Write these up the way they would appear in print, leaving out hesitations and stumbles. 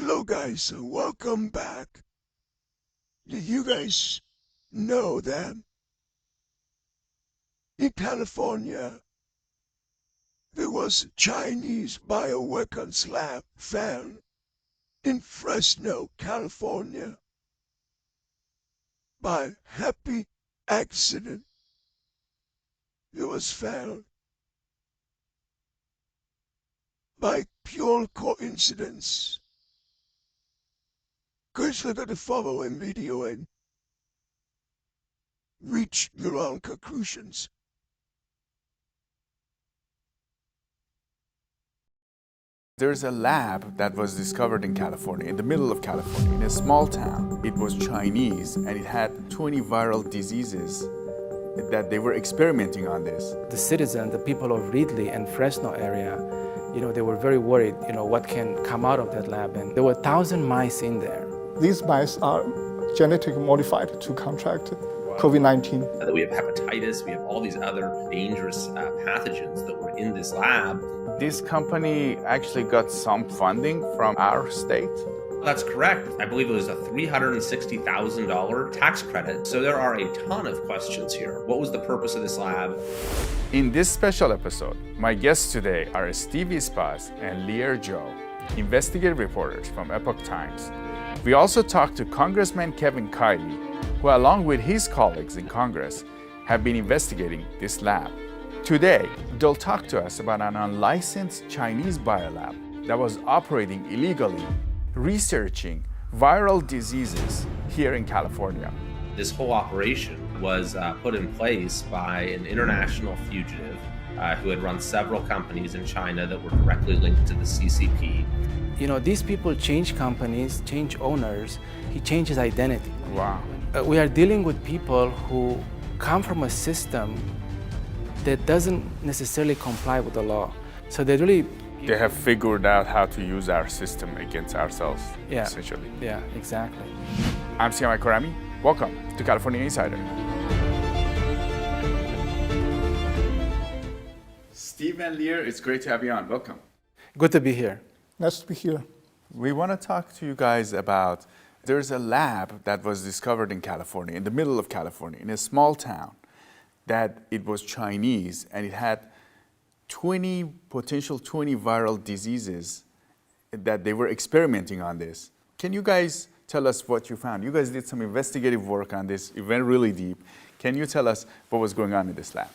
Hello guys, welcome back. Did you guys know that in California there was a Chinese bioweapons lab found in Fresno, California by happy accident? It was found by pure coincidence. Guys, look at the following video and reach your own conclusions. There's a lab that was discovered in California, in the middle of California, in a small town. It was Chinese and it had 20 viral diseases that they were experimenting on this. The citizens, the people of Reedley and Fresno area, they were very worried, what can come out of that lab. And there were 1,000 mice in there. These mice are genetically modified to contract COVID-19. We have hepatitis, we have all these other dangerous pathogens that were in this lab. This company actually got some funding from our state. That's correct. I believe it was a $360,000 tax credit. So there are a ton of questions here. What was the purpose of this lab? In this special episode, my guests today are Steve Espas and Lear Zhou, investigative reporters from Epoch Times. We also talked to Congressman Kevin Kiley, who along with his colleagues in Congress have been investigating this lab. Today, they'll talk to us about an unlicensed Chinese biolab that was operating illegally, researching viral diseases here in California. This whole operation was put in place by an international fugitive who had run several companies in China that were directly linked to the CCP. These people change companies, change owners. He changes identity. Wow. We are dealing with people who come from a system that doesn't necessarily comply with the law. So they have figured out how to use our system against ourselves, essentially. Yeah, exactly. I'm Siamai Korami. Welcome to California Insider. Steve and Lear, it's great to have you on. Welcome. Good to be here. Nice to be here. We want to talk to you guys about, there's a lab that was discovered in California, in the middle of California, in a small town, that it was Chinese and it had 20 viral diseases that they were experimenting on this. Can you guys tell us what you found? You guys did some investigative work on this. You went really deep. Can you tell us what was going on in this lab?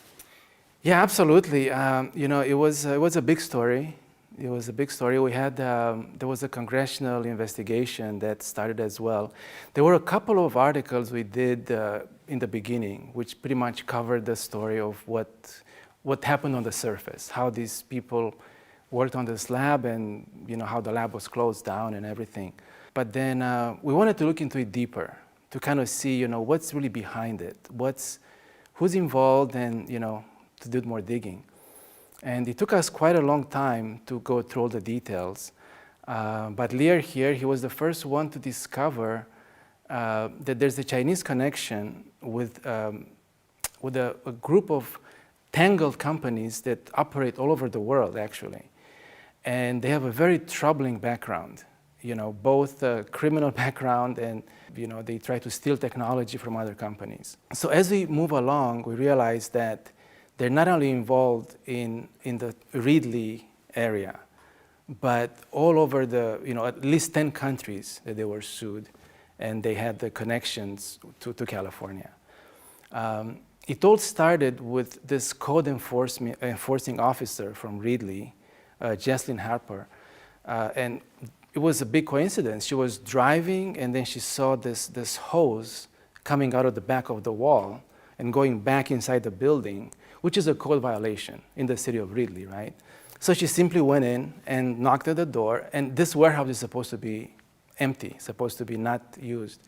Yeah, absolutely. It was a big story. It was a big story. We had there was a congressional investigation that started as well. There were a couple of articles we did in the beginning, which pretty much covered the story of what happened on the surface, how these people worked on this lab, and how the lab was closed down and everything. But then we wanted to look into it deeper to kind of see, what's really behind it, who's involved, and to do more digging. And it took us quite a long time to go through all the details. But Lear here, he was the first one to discover that there's a Chinese connection with a group of tangled companies that operate all over the world, actually. And they have a very troubling background, both a criminal background and, they try to steal technology from other companies. So as we move along, we realize that they're not only involved in the Reedley area, but all over at least 10 countries that they were sued, and they had the connections to California. It all started with this code enforcing officer from Reedley, Jesslyn Harper, and it was a big coincidence. She was driving, and then she saw this hose coming out of the back of the wall and going back inside the building, which is a code violation in the city of Reedley, right? So she simply went in and knocked at the door, and this warehouse is supposed to be empty, supposed to be not used.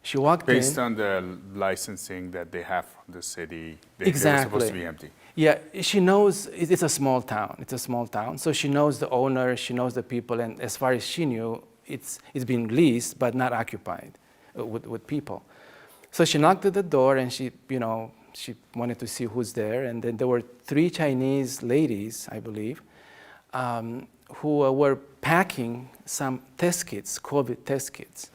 She walked in. Based on the licensing that they have from the city, they were supposed to be empty. Yeah, she knows it's a small town. It's a small town, so she knows the owner, she knows the people, and as far as she knew, it's been leased but not occupied with people. So she knocked at the door, and she wanted to see who's there, and then there were 3 Chinese ladies, I believe, who were packing some test kits, COVID test kits.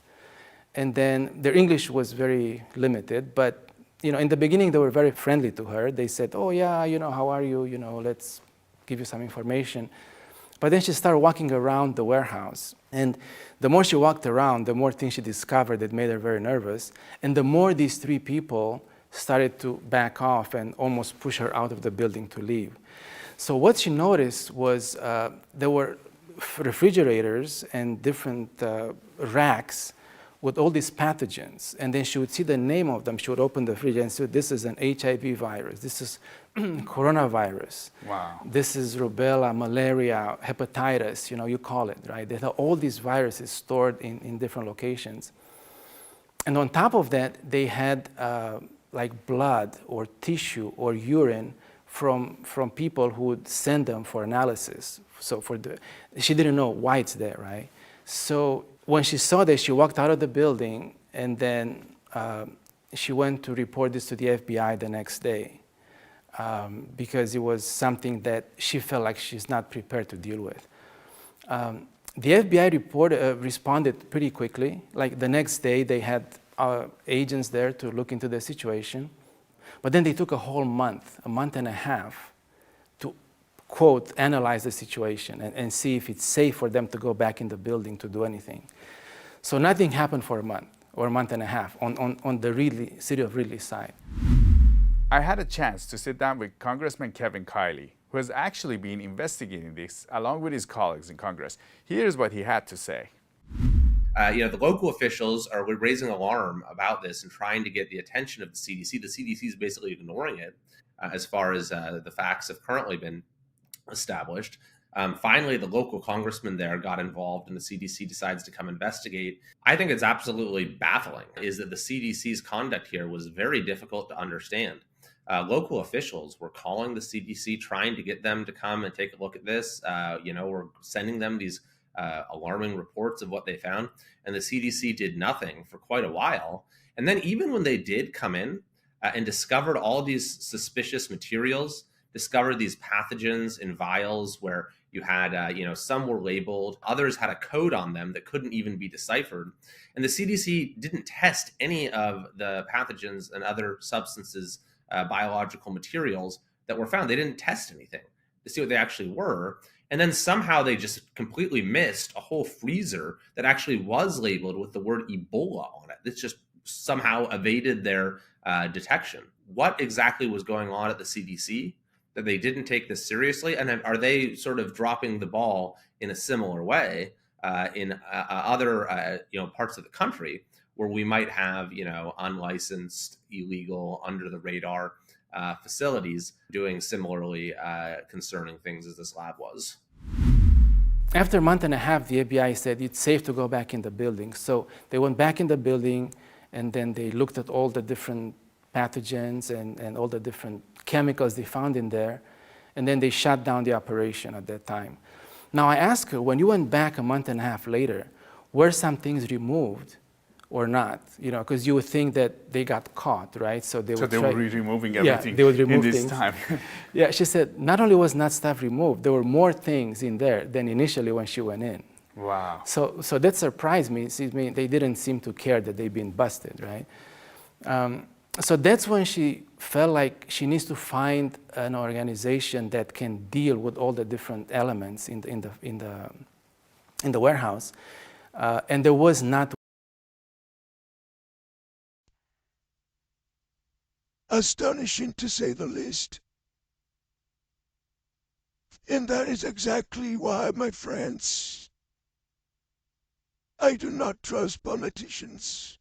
And then their English was very limited, but in the beginning they were very friendly to her. They said, "Oh yeah, how are you? Let's give you some information." But then she started walking around the warehouse, and the more she walked around, the more things she discovered that made her very nervous. And the more these three people started to back off and almost push her out of the building to leave. So what she noticed was there were refrigerators and different racks with all these pathogens, and then she would see the name of them. She would open the fridge and say, "This is an HIV virus. This is coronavirus. Wow. This is rubella, malaria, hepatitis. You call it, right?" They have all these viruses stored in different locations. And on top of that, they had like blood or tissue or urine from people who would send them for analysis. So she didn't know why it's there, right? So when she saw this, she walked out of the building, and then she went to report this to the FBI the next day because it was something that she felt like she's not prepared to deal with. The FBI responded pretty quickly. Like the next day, they had agents there to look into the situation. But then they took a whole month, a month and a half, to, quote, analyze the situation and see if it's safe for them to go back in the building to do anything. So nothing happened for a month or a month and a half on the city of Ridley side. I had a chance to sit down with Congressman Kevin Kiley, who has actually been investigating this along with his colleagues in Congress. Here's what he had to say. The local officials are raising alarm about this and trying to get the attention of the CDC. The CDC is basically ignoring it as far as the facts have currently been established. Finally, the local congressman there got involved and the CDC decides to come investigate. I think it's absolutely baffling is that the CDC's conduct here was very difficult to understand. Local officials were calling the CDC, trying to get them to come and take a look at this. We're sending them these alarming reports of what they found, and the CDC did nothing for quite a while. And then even when they did come in and discovered all these suspicious materials, discovered these pathogens in vials where you had, some were labeled, others had a code on them that couldn't even be deciphered. And the CDC didn't test any of the pathogens and other substances, biological materials that were found. They didn't test anything to see what they actually were. And then somehow they just completely missed a whole freezer that actually was labeled with the word Ebola on it. This just somehow evaded their detection. What exactly was going on at the CDC that they didn't take this seriously? And are they sort of dropping the ball in a similar way in other parts of the country where we might have unlicensed, illegal, under the radar facilities doing similarly concerning things as this lab was? After a month and a half, the FBI said it's safe to go back in the building. So they went back in the building, and then they looked at all the different pathogens and all the different chemicals they found in there, and then they shut down the operation at that time. Now I asked her, when you went back a month and a half later, were some things removed or not? Because you would think that they got caught, right? So they were removing everything they would remove in this things. time. Yeah, she said not only was not stuff removed, there were more things in there than initially when she went in. Wow. So that surprised me. They didn't seem to care that they'd been busted, right? So that's when she felt like she needs to find an organization that can deal with all the different elements in the warehouse, and there was not. Astonishing to say the least. And that is exactly why, my friends, I do not trust politicians.